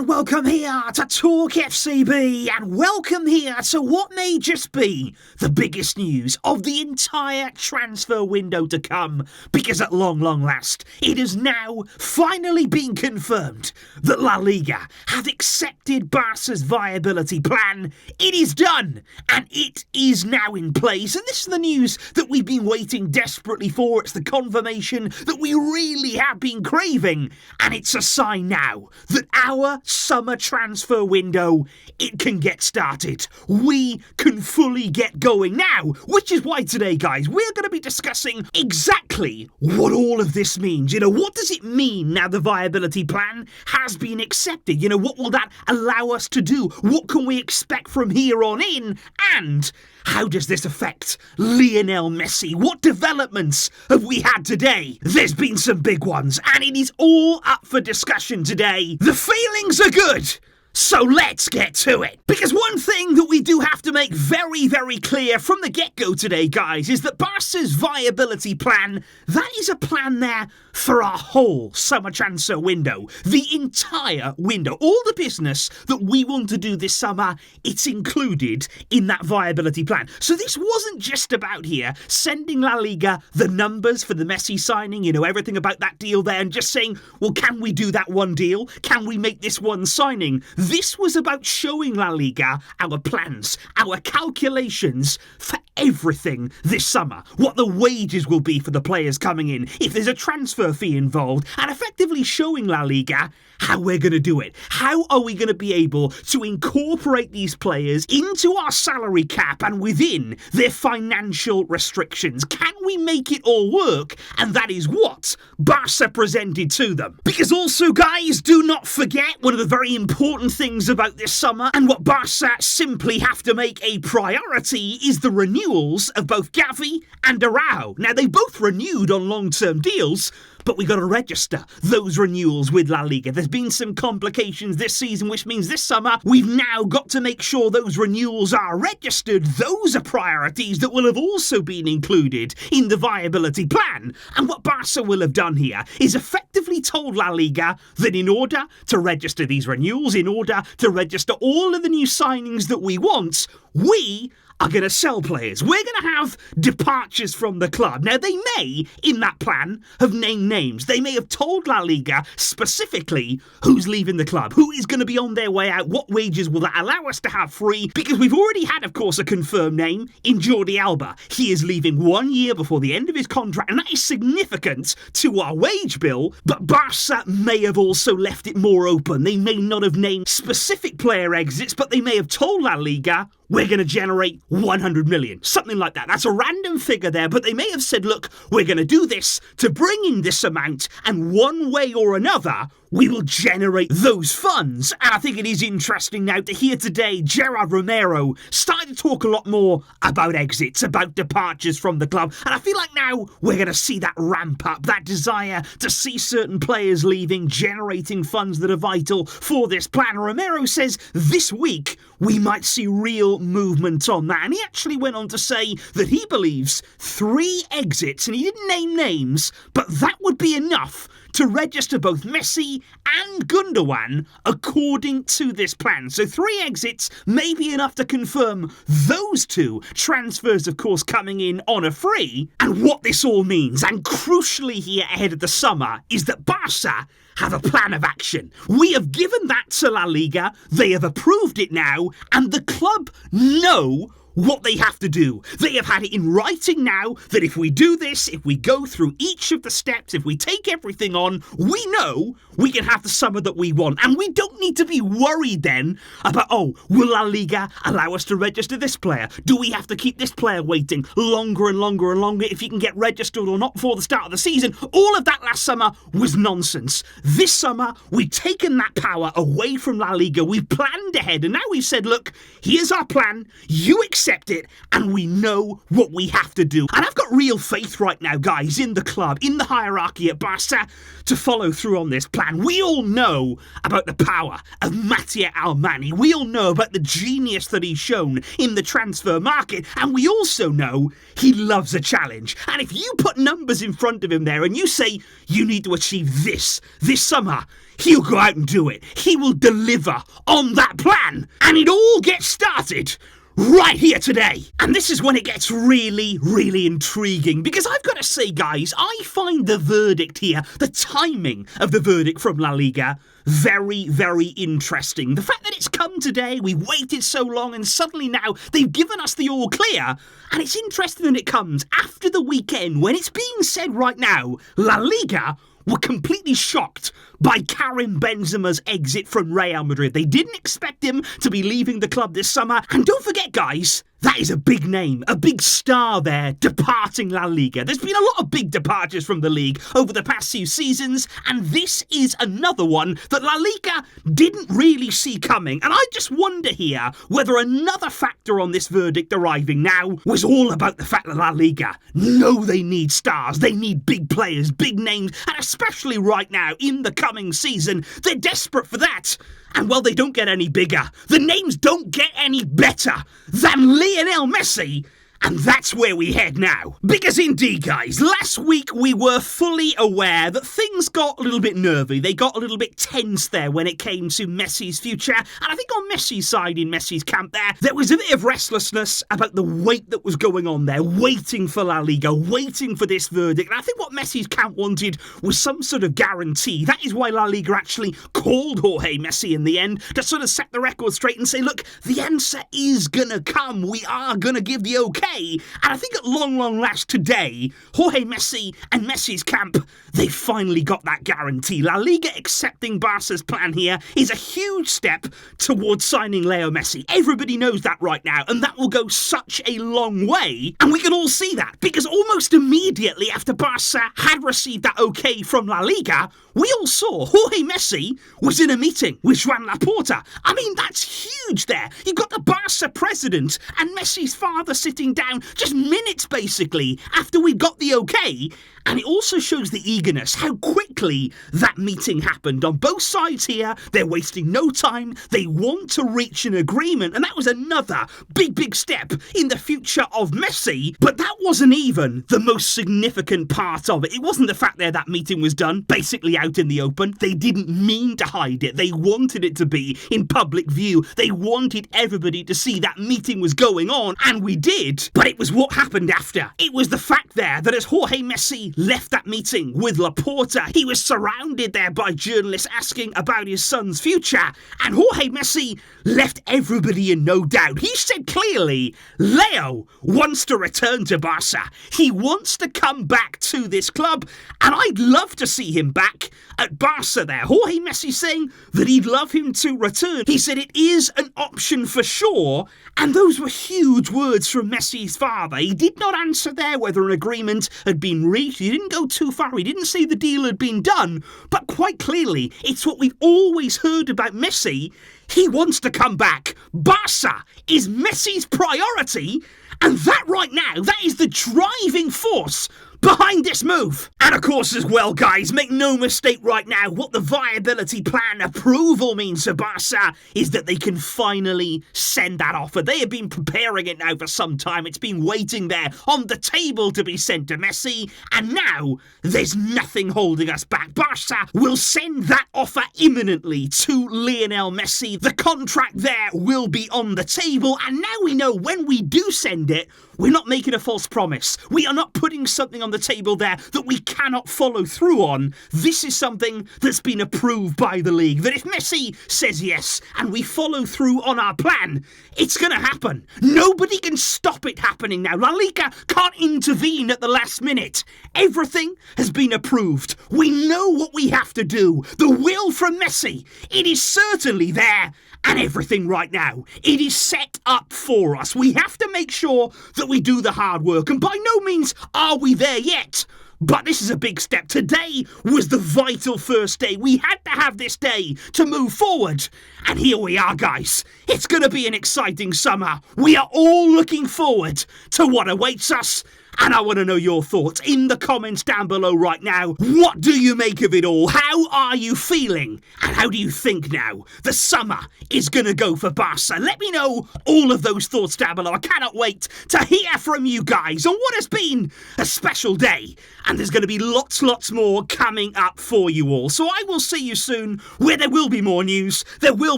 welcome here to TalkFCB and welcome here to what may just be the biggest news of the entire transfer window to come, because at long last it has now finally been confirmed that La Liga have accepted Barca's viability plan. It is done and it is now in place, and this is the news that we've been waiting desperately for. It's the confirmation that we really have been craving, and it's a sign now that our summer transfer window, it can get started. We can fully get going now, which is why today, guys, we're going to be discussing exactly what all of this means. What does it mean now the viability plan has been accepted? What will that allow us to do? What can we expect from here on in? And how does this affect Lionel Messi? What developments have we had today? There's been some big ones, and it is all up for discussion today. The feelings are good, so let's get to it. Because one thing that we do have to make very clear from the get-go today, guys, is that Barca's viability plan, that is a plan there for our whole summer transfer window. The entire window. All the business that we want to do this summer, it's included in that viability plan. So this wasn't just about here sending La Liga the numbers for the Messi signing, everything about that deal there, and just saying, well, can we do that one deal? Can we make this one signing? This was about showing La Liga our plans, our calculations for everything this summer. What the wages will be for the players coming in, if there's a transfer fee involved, and effectively showing La Liga how we're going to do it. How are we going to be able to incorporate these players into our salary cap and within their financial restrictions? Can we make it all work? And that is what Barca presented to them. Because also, guys, do not forget one of the very important things about this summer, and what Barca simply have to make a priority, is the renewals of both Gavi and Arau. Now, they both renewed on long-term deals, but we got to register those renewals with La Liga. There's been some complications this season, which means this summer we've now got to make sure those renewals are registered. Those are priorities that will have also been included in the viability plan. And what Barca will have done here is effectively told La Liga that in order to register these renewals, in order to register all of the new signings that we want, we are going to sell players. We're going to have departures from the club. Now, they may, in that plan, have named names. They may have told La Liga specifically who's leaving the club, who is going to be on their way out, what wages will that allow us to have free, because we've already had, of course, a confirmed name in Jordi Alba. He is leaving 1 year before the end of his contract, and that is significant to our wage bill, but Barca may have also left it more open. They may not have named specific player exits, but they may have told La Liga, we're going to generate 100 million. Something like that. That's a random figure there, but they may have said, look, we're going to do this to bring in this amount, and one way or another, we will generate those funds. And I think it is interesting now to hear today Gerard Romero starting to talk a lot more about exits, about departures from the club. And I feel like now we're going to see that ramp up, that desire to see certain players leaving, generating funds that are vital for this plan. Romero says this week we might see real movement on that. And he actually went on to say that he believes 3 exits, and he didn't name names, but that would be enough to register both Messi and Gundogan according to this plan. So 3 exits may be enough to confirm those 2 transfers, of course, coming in on a free. And what this all means, and crucially here ahead of the summer, is that Barca have a plan of action. We have given that to La Liga, they have approved it now, and the club know what they have to do. They have had it in writing now that if we do this, if we go through each of the steps, if we take everything on, we know we can have the summer that we want. And we don't need to be worried then about, will La Liga allow us to register this player? Do we have to keep this player waiting longer and longer and longer if he can get registered or not before the start of the season? All of that last summer was nonsense. This summer, we've taken that power away from La Liga. We've planned ahead, and now we've said, look, here's our plan. You accept accept it, and we know what we have to do. And I've got real faith right now, guys, in the club, in the hierarchy at Barça, to follow through on this plan. We all know about the power of Mattia Almani. We all know about the genius that he's shown in the transfer market, and we also know he loves a challenge. And if you put numbers in front of him there and you say, you need to achieve this summer, he'll go out and do it. He will deliver on that plan. And it all gets started right here today. And this is when it gets really, really intriguing, because I've got to say, guys, I find the verdict here, the timing of the verdict from La Liga, very, very interesting. The fact that it's come today, we waited so long, and suddenly now they've given us the all clear. And it's interesting that it comes after the weekend when it's being said right now, La Liga were completely shocked by Karim Benzema's exit from Real Madrid. They didn't expect him to be leaving the club this summer. And don't forget, guys, that is a big name, a big star there, departing La Liga. There's been a lot of big departures from the league over the past few seasons, and this is another one that La Liga didn't really see coming. And I just wonder here whether another factor on this verdict arriving now was all about the fact that La Liga know they need stars, they need big players, big names, and especially right now in the coming season, they're desperate for that. And well, they don't get any bigger. The names don't get any better than Lionel Messi. And that's where we head now. Because indeed, guys, last week we were fully aware that things got a little bit nervy. They got a little bit tense there when it came to Messi's future. And I think on Messi's side, in Messi's camp there was a bit of restlessness about the wait that was going on there, waiting for La Liga, waiting for this verdict. And I think what Messi's camp wanted was some sort of guarantee. That is why La Liga actually called Jorge Messi in the end, to sort of set the record straight and say, look, the answer is gonna come. We are gonna give the okay. And I think at long last today, Jorge Messi and Messi's camp, they finally got that guarantee. La Liga accepting Barca's plan here is a huge step towards signing Leo Messi. Everybody knows that right now, and that will go such a long way. And we can all see that, because almost immediately after Barca had received that okay from La Liga, we all saw Jorge Messi was in a meeting with Joan Laporta. I mean, that's huge there. You've got the Barca president and Messi's father sitting down just minutes, basically, after we got the okay. And it also shows the eagerness, how quickly that meeting happened. On both sides here, they're wasting no time. They want to reach an agreement. And that was another big step in the future of Messi. But that wasn't even the most significant part of it. It wasn't the fact there that meeting was done, basically out in the open. They didn't mean to hide it. They wanted it to be in public view. They wanted everybody to see that meeting was going on. And we did. But it was what happened after. It was the fact there that as Jorge Messi left that meeting with Laporta, he was surrounded there by journalists asking about his son's future, and Jorge Messi left everybody in no doubt. He said clearly, Leo wants to return to Barca. He wants to come back to this club, and I'd love to see him back at Barca there. Jorge Messi saying that he'd love him to return. He said it is an option for sure, and those were huge words from Messi's father. He did not answer there whether an agreement had been reached. He didn't go too far. He didn't say the deal had been done. But quite clearly, it's what we've always heard about Messi. He wants to come back. Barca is Messi's priority. And that right now, that is the driving force behind this move. And of course as well, guys, make no mistake right now, what the viability plan approval means to Barca is that they can finally send that offer. They have been preparing it now for some time. It's been waiting there on the table to be sent to Messi, and now there's nothing holding us back. Barca will send that offer imminently to Lionel Messi. The contract there will be on the table, and now we know when we do send it, we're not making a false promise. We are not putting something on the table there that we cannot follow through on. This is something that's been approved by the league, that if Messi says yes and we follow through on our plan, it's going to happen. Nobody can stop it happening now. La Liga can't intervene at the last minute. Everything has been approved. We know what we have to do. The will from Messi, it is certainly there. And everything right now, it is set up for us. We have to make sure that we do the hard work. And by no means are we there yet. But this is a big step. Today was the vital first day. We had to have this day to move forward. And here we are, guys. It's going to be an exciting summer. We are all looking forward to what awaits us. And I want to know your thoughts in the comments down below right now. What do you make of it all? How are you feeling? And how do you think now the summer is going to go for Barca? Let me know all of those thoughts down below. I cannot wait to hear from you guys on what has been a special day. And there's going to be lots more coming up for you all. So I will see you soon where there will be more news. There will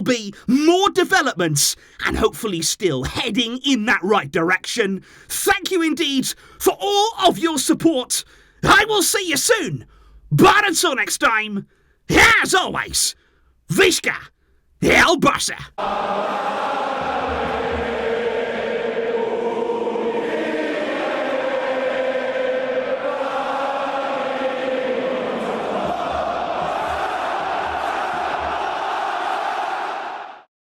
be more developments and hopefully still heading in that right direction. Thank you indeed for all of your support. I will see you soon. But until next time, as always, Visca el Barça.